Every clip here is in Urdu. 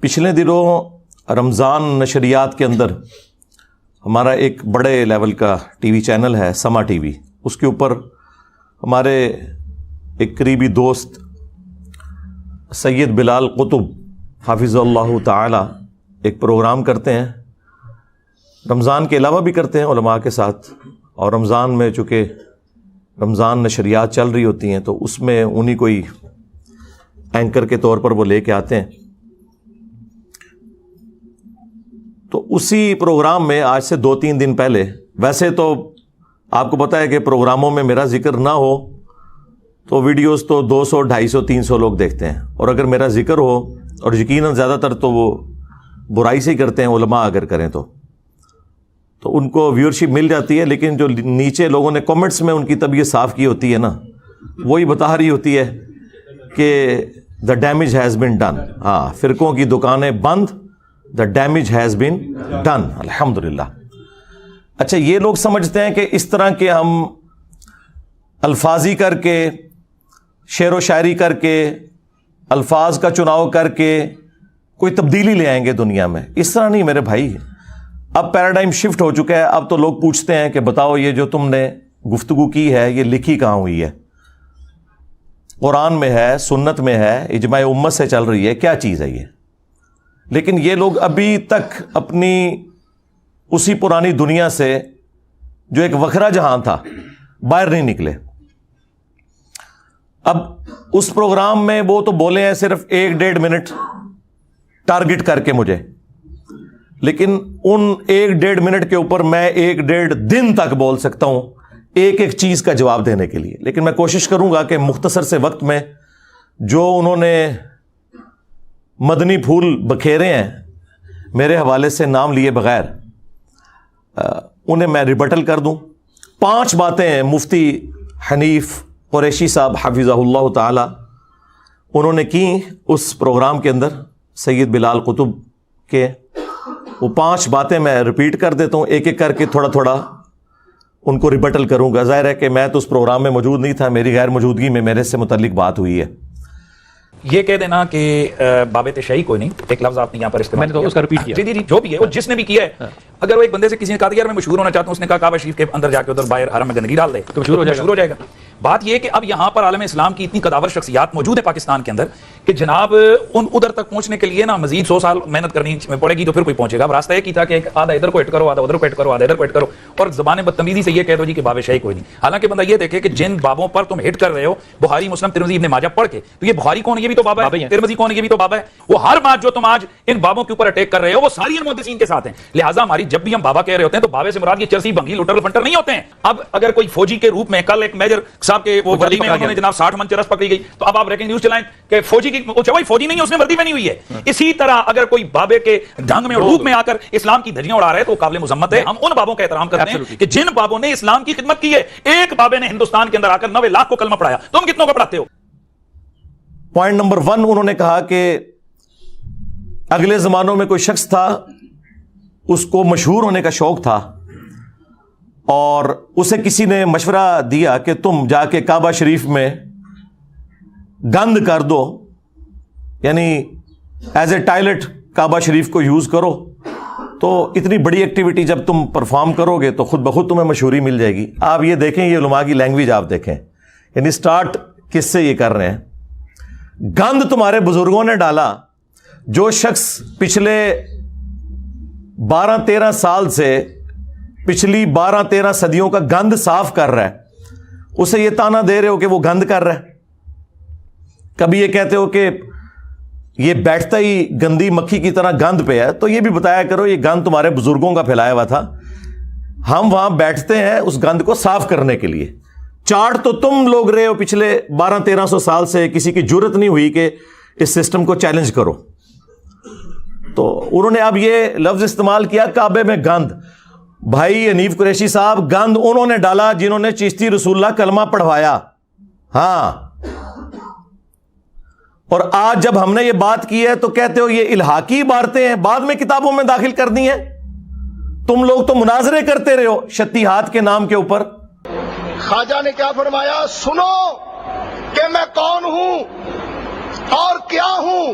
پچھلے دنوں رمضان نشریات کے اندر ہمارا ایک بڑے لیول کا ٹی وی چینل ہے سما ٹی وی، اس کے اوپر ہمارے ایک قریبی دوست سید بلال قطب حافظ اللہ تعالی ایک پروگرام کرتے ہیں، رمضان کے علاوہ بھی کرتے ہیں علماء کے ساتھ، اور رمضان میں چونکہ رمضان نشریات چل رہی ہوتی ہیں تو اس میں انہی کوئی اینکر کے طور پر وہ لے کے آتے ہیں۔ تو اسی پروگرام میں آج سے 2-3 دن پہلے، ویسے تو آپ کو پتہ ہے کہ پروگراموں میں میرا ذکر نہ ہو تو ویڈیوز تو 200, 250, 300 لوگ دیکھتے ہیں، اور اگر میرا ذکر ہو، اور یقیناً زیادہ تر تو وہ برائی سے ہی کرتے ہیں علماء اگر کریں تو ان کو ویورشپ مل جاتی ہے، لیکن جو نیچے لوگوں نے کمنٹس میں ان کی طبیعت صاف کی ہوتی ہے نا، وہی بتا رہی ہوتی ہے کہ the damage has been done. ہاں، فرقوں کی دکانیں بند، the damage has been done, الحمدللہ۔ اچھا، یہ لوگ سمجھتے ہیں کہ اس طرح کے ہم الفاظی کر کے، شعر و شاعری کر کے، الفاظ کا چناؤ کر کے کوئی تبدیلی لے آئیں گے دنیا میں۔ اس طرح نہیں میرے بھائی، اب پیراڈائم شفٹ ہو چکا ہے۔ اب تو لوگ پوچھتے ہیں کہ بتاؤ یہ جو تم نے گفتگو کی ہے یہ لکھی کہاں ہوئی ہے؟ قرآن میں ہے، سنت میں ہے، اجماع امت سے چل رہی ہے، کیا چیز ہے یہ؟ لیکن یہ لوگ ابھی تک اپنی اسی پرانی دنیا سے جو ایک وکھرا جہاں تھا باہر نہیں نکلے۔ اب اس پروگرام میں وہ تو بولے ہیں صرف 1-1.5 منٹ ٹارگٹ کر کے مجھے، لیکن ان 1-1.5 منٹ کے اوپر میں 1-1.5 دن تک بول سکتا ہوں ایک ایک چیز کا جواب دینے کے لیے۔ لیکن میں کوشش کروں گا کہ مختصر سے وقت میں جو انہوں نے مدنی پھول بکھیرے ہیں میرے حوالے سے نام لیے بغیر، انہیں میں ریبٹل کر دوں۔ 5 باتیں ہیں مفتی حنیف قریشی صاحب حفظہ اللہ تعالی انہوں نے کی اس پروگرام کے اندر سید بلال قطب کے۔ وہ 5 باتیں میں ریپیٹ کر دیتا ہوں، ایک ایک کر کے تھوڑا تھوڑا ان کو ریبٹل کروں گا۔ ظاہر ہے کہ میں تو اس پروگرام میں موجود نہیں تھا، میری غیر موجودگی میں میرے سے متعلق بات ہوئی ہے۔ یہ کہہ دینا کہ بابت شہی کوئی نہیں، ایک لفظ آپ نے یہاں پر استعمال کیا، میں نے تو اس کا ریپیٹ کیا۔ جی جو بھی ہے، وہ جس نے بھی کیا ہے، اگر وہ ایک بندے سے کسی نے کہا یار میں مشہور ہونا چاہتا ہوں، اس نے کہا کعبہ شریف کے اندر جا کے ادھر باہر حرم میں گندگی ڈال دے تو مشہور ہو جائے گا۔ بات یہ ہے کہ اب یہاں پر عالم اسلام کی اتنی قداور شخصیات موجود ہے پاکستان کے اندر کہ جناب ان ادھر تک پہنچنے کے لیے نا مزید 100 سال محنت کرنی پڑے گی تو پھر کوئی پہنچے گا۔ اب راستہ یہ کی تھا کہ آدھا ادھر کو ہٹ کرو، آدھا ادھر کو ہٹ کرو، آدھا ادھر کو ہٹ کرو، اور زبان بدتمیزی سے یہ کہہ دو جی کہ باب شاہی کوئی نہیں۔ حالانکہ بندہ یہ دیکھے کہ جن بابوں پر تم ہٹ کر رہے ہو، بخاری، مسلم، ترمذی، ابن ماجہ پڑھ کے، تو یہ بخاری کون ہے؟ یہ بھی تو بابا ہے۔ ترمذی کون ہے؟ یہ بھی تو بابا ہے۔ وہ ہر بات جو تم آج ان بابوں کے اوپر اٹیک کر رہے ہو وہ ساری ان محدثین کے ساتھ ہیں۔ لہٰذا ہماری جب بھی ہم بابا کہہ رہے ہوتے ہیں تو بابے سے مراد یہ چرسی بھنگی لٹر فنٹر نہیں ہوتے ہیں۔ اب اگر کوئی فوجی کے روپ میں، کل ایک میجر صاحب کے وہ وردی میں انہوں نے جناب 60 من چرس پکڑی گئی، تو اب آپ بریکنگ نیوز چلائیں کہ فوجی کی وہی فوجی نہیں ہے، اس نے وردی پہنی ہوئی ہے۔ اسی طرح اگر کوئی بابے کے ڈھنگ میں روپ میں آ کر اسلام کی دھجیاں اڑا رہا ہے تو وہ قابل مذمت ہے۔ ہم ان بابوں کا احترام کرتے ہیں کہ جن بابوں نے اسلام کی خدمت کی ہے۔ ایک بابے نے ہندوستان کے اندر آ کر 90 لاکھ کو کلمہ پڑھایا، تم کتنوں کو پڑھاتے ہو؟ پوائنٹ نمبر 1 انہوں نے کہا کہ اگلے زمانوں میں کوئی شخص تھا، اس کو مشہور ہونے کا شوق تھا، اور اسے کسی نے مشورہ دیا کہ تم جا کے کعبہ شریف میں گند کر دو، یعنی ایز اے ٹائلٹ کعبہ شریف کو یوز کرو، تو اتنی بڑی ایکٹیویٹی جب تم پرفارم کرو گے تو خود بخود تمہیں مشہوری مل جائے گی۔ آپ یہ دیکھیں، یہ علماء کی لینگویج آپ دیکھیں، یعنی سٹارٹ کس سے یہ کر رہے ہیں؟ گند تمہارے بزرگوں نے ڈالا۔ جو شخص پچھلے 12-13 سال سے پچھلی 12-13 صدیوں کا گند صاف کر رہا ہے، اسے یہ تانا دے رہے ہو کہ وہ گند کر رہا ہے؟ کبھی یہ کہتے ہو کہ یہ بیٹھتا ہی گندی مکھی کی طرح گند پہ ہے، تو یہ بھی بتایا کرو یہ گند تمہارے بزرگوں کا پھیلایا ہوا تھا، ہم وہاں بیٹھتے ہیں اس گند کو صاف کرنے کے لیے۔ چاٹ تو تم لوگ رہے ہو پچھلے 1200-1300 سال سے، کسی کی جرت نہیں ہوئی کہ اس سسٹم کو چیلنج کرو۔ تو انہوں نے اب یہ لفظ استعمال کیا، کعبے میں گند۔ بھائی حنیف قریشی صاحب، گند انہوں نے ڈالا جنہوں نے چشتی رسول اللہ کلمہ پڑھوایا۔ ہاں، اور آج جب ہم نے یہ بات کی ہے تو کہتے ہو یہ الحاقی عبارتیں ہیں، بعد میں کتابوں میں داخل کر دی ہیں۔ تم لوگ تو مناظرے کرتے رہے ہو شتیہات کے نام کے اوپر۔ خواجہ نے کیا فرمایا؟ سنو کہ میں کون ہوں اور کیا ہوں،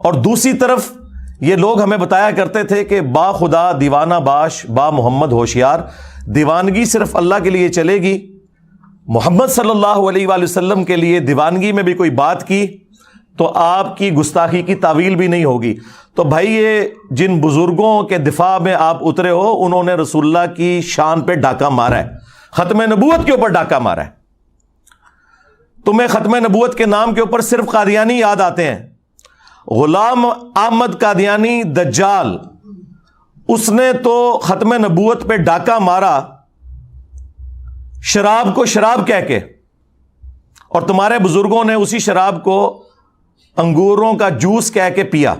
اور دوسری طرف یہ لوگ ہمیں بتایا کرتے تھے کہ با خدا دیوانہ باش با محمد ہوشیار، دیوانگی صرف اللہ کے لیے چلے گی، محمد صلی اللہ علیہ وآلہ وسلم کے لیے دیوانگی میں بھی کوئی بات کی تو آپ کی گستاخی کی تعویل بھی نہیں ہوگی۔ تو بھائی یہ جن بزرگوں کے دفاع میں آپ اترے ہو انہوں نے رسول اللہ کی شان پہ ڈاکہ مارا ہے، ختم نبوت کے اوپر ڈاکہ مارا ہے۔ تمہیں ختم نبوت کے نام کے اوپر صرف قادیانی یاد آتے ہیں۔ غلام احمد قادیانی دجال، اس نے تو ختم نبوت پہ ڈاکہ مارا شراب کو شراب کہہ کے، اور تمہارے بزرگوں نے اسی شراب کو انگوروں کا جوس کہہ کے پیا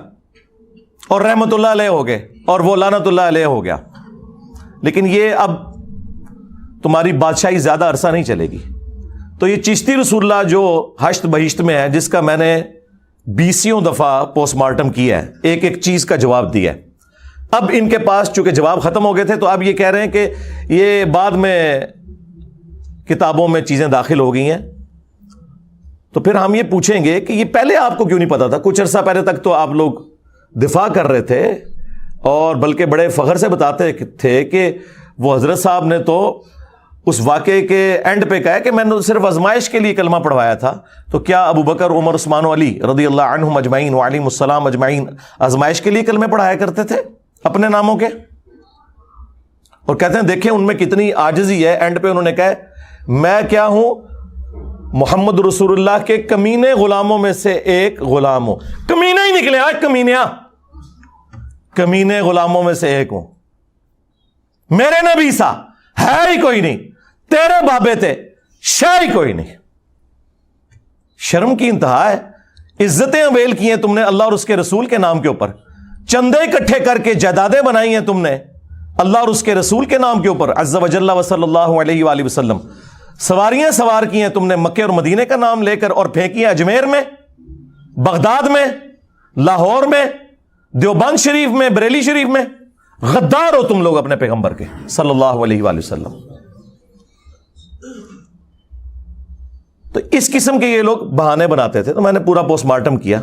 اور رحمت اللہ علیہ ہو گئے اور وہ لعنت اللہ علیہ ہو گیا۔ لیکن یہ اب تمہاری بادشاہی زیادہ عرصہ نہیں چلے گی۔ تو یہ چشتی رسول اللہ جو ہشت بہشت میں ہے، جس کا میں نے 20 دفعہ پوسٹ مارٹم کیا ہے، ایک ایک چیز کا جواب دیا ہے، اب ان کے پاس چونکہ جواب ختم ہو گئے تھے تو اب یہ کہہ رہے ہیں کہ یہ بعد میں کتابوں میں چیزیں داخل ہو گئی ہیں۔ تو پھر ہم یہ پوچھیں گے کہ یہ پہلے آپ کو کیوں نہیں پتا تھا؟ کچھ عرصہ پہلے تک تو آپ لوگ دفاع کر رہے تھے اور بلکہ بڑے فخر سے بتاتے تھے کہ وہ حضرت صاحب نے تو اس واقعے کے اینڈ پہ کہا ہے کہ میں نے صرف آزمائش کے لیے کلمہ پڑھوایا تھا۔ تو کیا ابو بکر، عمر، عثمان و علی رضی اللہ عنہم اجمعین وعلیہم السلام اجمعین آزمائش کے لیے کلمے پڑھایا کرتے تھے اپنے ناموں کے؟ اور کہتے ہیں دیکھیں ان میں کتنی عاجزی ہے، اینڈ پہ انہوں نے کہا میں کیا ہوں؟ محمد رسول اللہ کے کمینے غلاموں میں سے ایک غلام ہوں۔ کمینے ہی نکلے آج، کمینیا، کمینے غلاموں میں سے ایک ہوں۔ میرے نبی سا ہے ہی کوئی نہیں، تیرے بابے تھے شے ہی کوئی نہیں۔ شرم کی انتہا ہے، عزتیں اویل کی ہیں تم نے اللہ اور اس کے رسول کے نام کے اوپر، چندے اکٹھے کر کے جائیدادیں بنائی ہیں تم نے اللہ اور اس کے رسول کے نام کے اوپر عز وجل و صلی اللہ علیہ وآلہ وسلم، سواریاں سوار کی ہیں تم نے مکے اور مدینے کا نام لے کر اور پھینکی ہیں اجمیر میں، بغداد میں، لاہور میں، دیوبند شریف میں، بریلی شریف میں۔ غدار ہو تم لوگ اپنے پیغمبر کے صلی اللہ علیہ وآلہ وسلم۔ تو اس قسم کے یہ لوگ بہانے بناتے تھے۔ تو میں نے پورا پوسٹ مارٹم کیا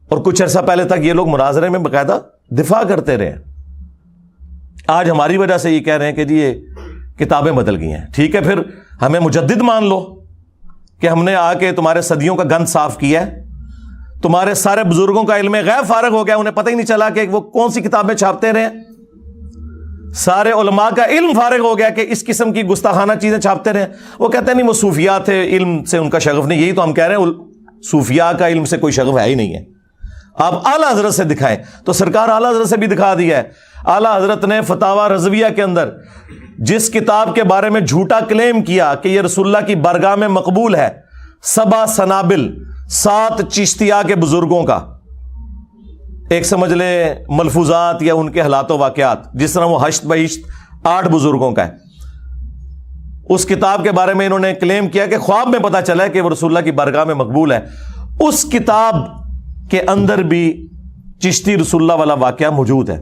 اور کچھ عرصہ پہلے تک یہ لوگ مناظرے میں باقاعدہ دفاع کرتے رہے۔ آج ہماری وجہ سے یہ کہہ رہے ہیں کہ جی یہ کتابیں بدل گئی ہیں۔ ٹھیک ہے، پھر ہمیں مجدد مان لو کہ ہم نے آ کے تمہارے صدیوں کا گند صاف کیا ہے، تمہارے سارے بزرگوں کا علم غیب فارغ ہو گیا، انہیں پتہ ہی نہیں چلا کہ وہ کون سی کتابیں چھاپتے رہے، سارے علماء کا علم فارغ ہو گیا کہ اس قسم کی گستاخانہ چیزیں چھاپتے رہے۔ وہ کہتے ہیں نہیں وہ صوفیاء تھے، علم سے ان کا شغف نہیں۔ یہی تو ہم کہہ رہے ہیں صوفیاء کا علم سے کوئی شغف ہے ہی نہیں ہے۔ آپ اعلیٰ حضرت سے دکھائیں، تو سرکار اعلیٰ حضرت سے بھی دکھا دیا ہے۔ اعلیٰ حضرت نے فتاوی رضویہ کے اندر جس کتاب کے بارے میں جھوٹا کلیم کیا کہ یہ رسول اللہ کی بارگاہ میں مقبول ہے، 7 سنابل 7 چشتیہ کے بزرگوں کا، ایک سمجھ لیں ملفوظات یا ان کے حالات و واقعات، جس طرح وہ ہشت بہشت 8 بزرگوں کا ہے، اس کتاب کے بارے میں انہوں نے کلیم کیا کہ خواب میں پتا چلا ہے کہ وہ رسول اللہ کی بارگاہ میں مقبول ہے۔ اس کتاب کے اندر بھی چشتی رسول اللہ والا واقعہ موجود ہے،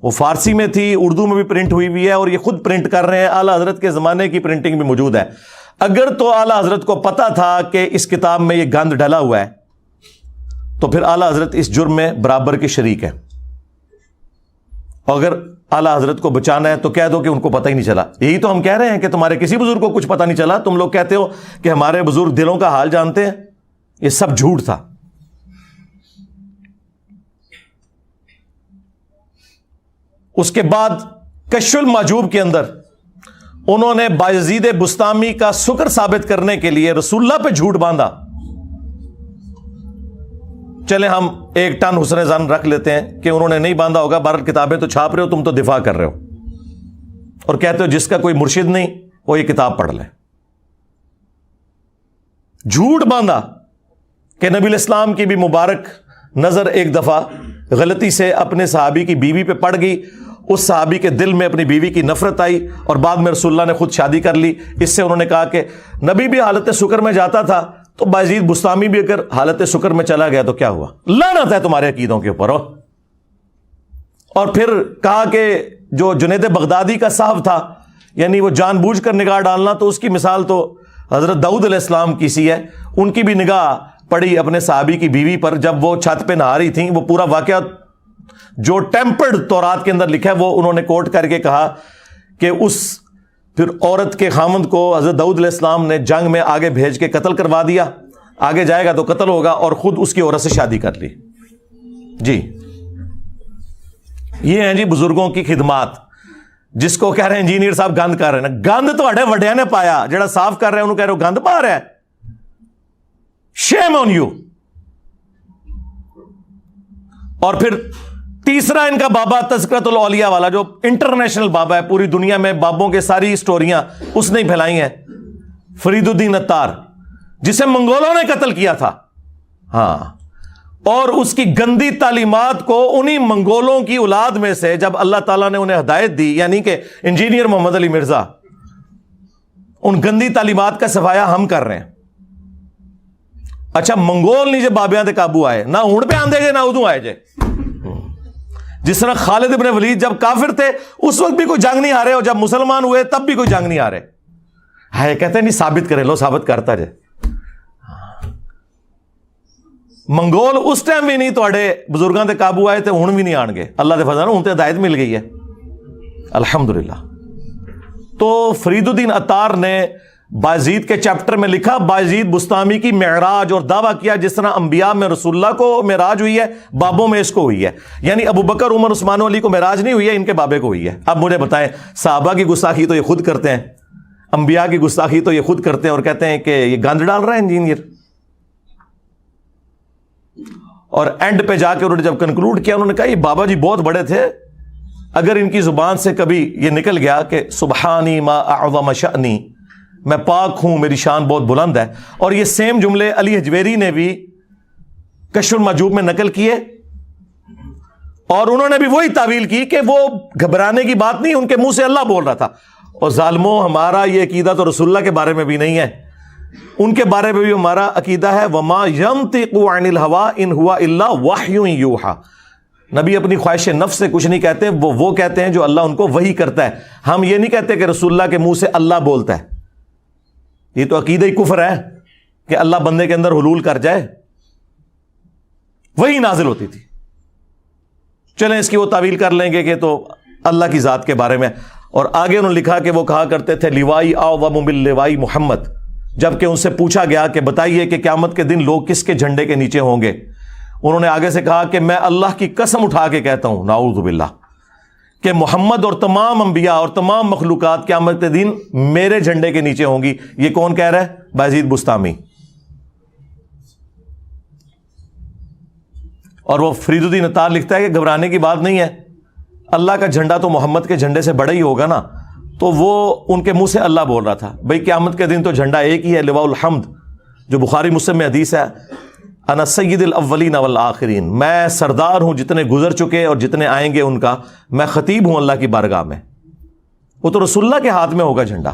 وہ فارسی میں تھی، اردو میں بھی پرنٹ ہوئی ہے، اور یہ خود پرنٹ کر رہے ہیں، اعلیٰ حضرت کے زمانے کی پرنٹنگ بھی موجود ہے۔ اگر تو اعلیٰ حضرت کو پتا تھا کہ اس کتاب میں یہ گند ڈلا ہوا ہے تو پھر اعلیٰ حضرت اس جرم میں برابر کے شریک ہے۔ اگر اعلیٰ حضرت کو بچانا ہے تو کہہ دو کہ ان کو پتہ ہی نہیں چلا۔ یہی تو ہم کہہ رہے ہیں کہ تمہارے کسی بزرگ کو کچھ پتہ نہیں چلا، تم لوگ کہتے ہو کہ ہمارے بزرگ دلوں کا حال جانتے ہیں، یہ سب جھوٹ تھا۔ اس کے بعد کشف المحجوب کے اندر انہوں نے بایزید بسطامی کا سکر ثابت کرنے کے لیے رسول اللہ پہ جھوٹ باندھا۔ چلے ہم 1 ٹن حسن ظن رکھ لیتے ہیں کہ انہوں نے نہیں باندھا ہوگا، بہرحال کتابیں تو چھاپ رہے ہو، تم تو دفاع کر رہے ہو اور کہتے ہو جس کا کوئی مرشد نہیں وہ یہ کتاب پڑھ لے۔ جھوٹ باندھا کہ نبی الاسلام کی بھی مبارک نظر ایک دفعہ غلطی سے اپنے صحابی کی بیوی پہ پڑ گئی اس صحابی کے دل میں اپنی بیوی کی نفرت آئی اور بعد میں رسول اللہ نے خود شادی کر لی. اس سے انہوں نے کہا کہ نبی بھی حالت شکر میں جاتا تھا تو بایزید بستامی بھی اگر حالت شکر میں چلا گیا تو کیا ہوا؟ لعنت ہے تمہارے عقیدوں کے اوپر. اور پھر کہا کہ جو جنید بغدادی کا صاحب تھا، یعنی وہ جان بوجھ کر نگاہ ڈالنا، تو اس کی مثال تو حضرت داؤد علیہ السلام کی سی ہے. ان کی بھی نگاہ پڑی اپنے صحابی کی بیوی پر جب وہ چھت پہ نہا رہی تھیں. وہ پورا واقعہ جو ٹیمپرڈ تورات کے اندر لکھا ہے وہ انہوں نے کوٹ کر کے کہا کہ اس پھر عورت کے خامند کو حضرت داؤد علیہ السلام نے جنگ میں آگے بھیج کے قتل کروا دیا. آگے جائے گا تو قتل ہوگا، اور خود اس کی عورت سے شادی کر لی. جی یہ ہیں جی بزرگوں کی خدمات. جس کو کہہ رہے ہیں انجینئر صاحب گند کر رہے ہیں، گند تو اڈے وڈیا نے پایا. جڑا صاف کر رہے ہیں انہوں کہہ رہے ہو گند پا رہا ہے. شیم آن یو. اور پھر تیسرا ان کا بابا تذکرۃ الاولیاء والا جو انٹرنیشنل بابا ہے، پوری دنیا میں بابوں کے ساری سٹوریاں اس نے پھیلائی ہیں، فرید الدین عطار، جسے منگولوں نے قتل کیا تھا. ہاں، اور اس کی گندی تعلیمات کو انہی منگولوں کی اولاد میں سے جب اللہ تعالیٰ نے انہیں ہدایت دی، یعنی کہ انجینئر محمد علی مرزا، ان گندی تعلیمات کا صفایا ہم کر رہے ہیں. اچھا منگول نہیں جو بابیاں دے قابو آئے، نہ ہون پہ آندے جے نہ ادوں آئے جے. جس طرح خالد ابن ولید جب کافر تھے اس وقت بھی کوئی جنگ نہیں آ رہے، اور جب مسلمان ہوئے تب بھی کوئی جنگ نہیں آ رہے. ہے کہتے ہیں نہیں ثابت کرے، لو ثابت کرتا جائے. منگول اس ٹائم بھی نہیں توڑے بزرگاں دے قابو آئے تھے، ہن بھی نہیں آن گے. اللہ دے فضل ہن تے ہدایت مل گئی ہے الحمدللہ. تو فرید الدین عطار نے بایزید کے چیپٹر میں لکھا بایزید بستامی کی معراج، اور دعویٰ کیا جس طرح انبیاء میں رسول اللہ کو معراج ہوئی ہے، بابوں میں اس کو ہوئی ہے. یعنی ابو بکر عمر عثمان و علی کو معراج نہیں ہوئی ہے، ان کے بابے کو ہوئی ہے. اب مجھے بتائیں، صحابہ کی گستاخی تو یہ خود کرتے ہیں، انبیاء کی گستاخی تو یہ خود کرتے ہیں، اور کہتے ہیں کہ یہ گند ڈال رہا ہے انجینئر. اور اینڈ پہ جا کے انہوں نے جب کنکلوڈ کیا، انہوں نے کہا یہ بابا جی بہت بڑے تھے، اگر ان کی زبان سے کبھی یہ نکل گیا کہ سبحانی ما اعظم شأنی، میں پاک ہوں، میری شان بہت بلند ہے. اور یہ سیم جملے علی حجویری نے بھی کشف المحجوب میں نقل کیے، اور انہوں نے بھی وہی تعویل کی کہ وہ گھبرانے کی بات نہیں، ان کے منہ سے اللہ بول رہا تھا. اور ظالموں، ہمارا یہ عقیدہ تو رسول اللہ کے بارے میں بھی نہیں ہے، ان کے بارے میں بھی ہمارا عقیدہ ہے وما ينطق عن الهوى ان هو الا وحی یوحى. نبی اپنی خواہش نفس سے کچھ نہیں کہتے، وہ کہتے ہیں جو اللہ ان کو وحی کرتا ہے. ہم یہ نہیں کہتے کہ رسول اللہ کے منہ سے اللہ بولتا ہے. یہ تو عقیدہ ہی کفر ہے کہ اللہ بندے کے اندر حلول کر جائے. وہی نازل ہوتی تھی. چلیں اس کی وہ تعویل کر لیں گے کہ تو اللہ کی ذات کے بارے میں. اور آگے انہوں نے لکھا کہ وہ کہا کرتے تھے لیوائی اعظم من لیوائی محمد. جبکہ ان سے پوچھا گیا کہ بتائیے کہ قیامت کے دن لوگ کس کے جھنڈے کے نیچے ہوں گے، انہوں نے آگے سے کہا کہ میں اللہ کی قسم اٹھا کے کہتا ہوں، نعوذ باللہ، کہ محمد اور تمام انبیاء اور تمام مخلوقات قیامت کے دن میرے جھنڈے کے نیچے ہوں گی. یہ کون کہہ رہا ہے؟ بایزید بستامی. اور وہ فرید الدین عطار لکھتا ہے کہ گھبرانے کی بات نہیں ہے، اللہ کا جھنڈا تو محمد کے جھنڈے سے بڑا ہی ہوگا نا. تو وہ ان کے منہ سے اللہ بول رہا تھا. بھئی قیامت کے دن تو جھنڈا ایک ہی ہے، لواء الحمد، جو بخاری مسلم میں حدیث ہے، انا سید الاولین والآخرین، میں سردار ہوں جتنے گزر چکے اور جتنے آئیں گے ان کا، میں خطیب ہوں اللہ کی بارگاہ میں. وہ تو رسول اللہ کے ہاتھ میں ہوگا جھنڈا.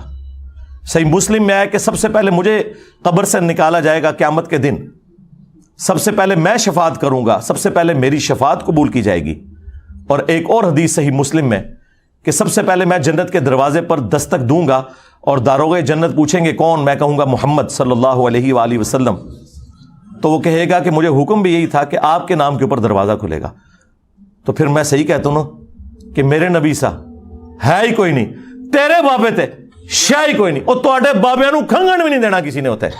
صحیح مسلم میں آیا کہ سب سے پہلے مجھے قبر سے نکالا جائے گا قیامت کے دن، سب سے پہلے میں شفاعت کروں گا، سب سے پہلے میری شفاعت قبول کی جائے گی. اور ایک اور حدیث صحیح مسلم میں کہ سب سے پہلے میں جنت کے دروازے پر دستک دوں گا اور داروغ جنت پوچھیں گے کون، میں کہوں گا محمد صلی اللہ علیہ وآلہ وسلم. تو وہ کہے گا کہ مجھے حکم بھی یہی تھا کہ آپ کے نام کے اوپر دروازہ کھلے گا. تو پھر میں صحیح کہتا ہوں نا کہ میرے نبی سا ہے ہی کوئی نہیں، تیرے بابے تے شاہ ہی کوئی نہیں، اور تواڈے بابیاں نوں کھنگن بھی نہیں دینا کسی نے ہوتا ہے.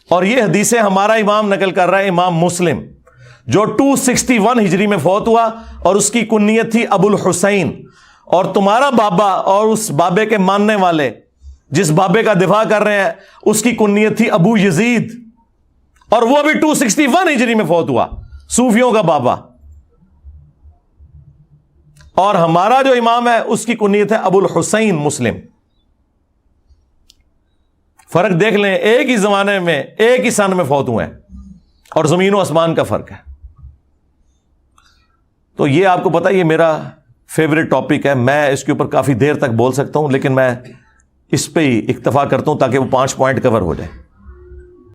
اور یہ حدیثیں ہمارا امام نقل کر رہا ہے، امام مسلم، جو 261 ہجری میں فوت ہوا، اور اس کی کنیت تھی ابو الحسین. اور تمہارا بابا اور اس بابے کے ماننے والے جس بابے کا دفاع کر رہے ہیں اس کی کنیت تھی ابو یزید، اور وہ بھی 261 ہجری میں فوت ہوا، صوفیوں کا بابا. اور ہمارا جو امام ہے اس کی کنیت ہے ابو الحسین مسلم. فرق دیکھ لیں، ایک ہی زمانے میں ایک ہی سن میں فوت ہوئے ہیں، اور زمین و آسمان کا فرق ہے. تو یہ آپ کو پتا یہ میرا فیوریٹ ٹاپک ہے, میں اس کے اوپر کافی دیر تک بول سکتا ہوں, لیکن میں اس پہ ہی اکتفا کرتا ہوں تاکہ وہ 5 پوائنٹ کور ہو جائے.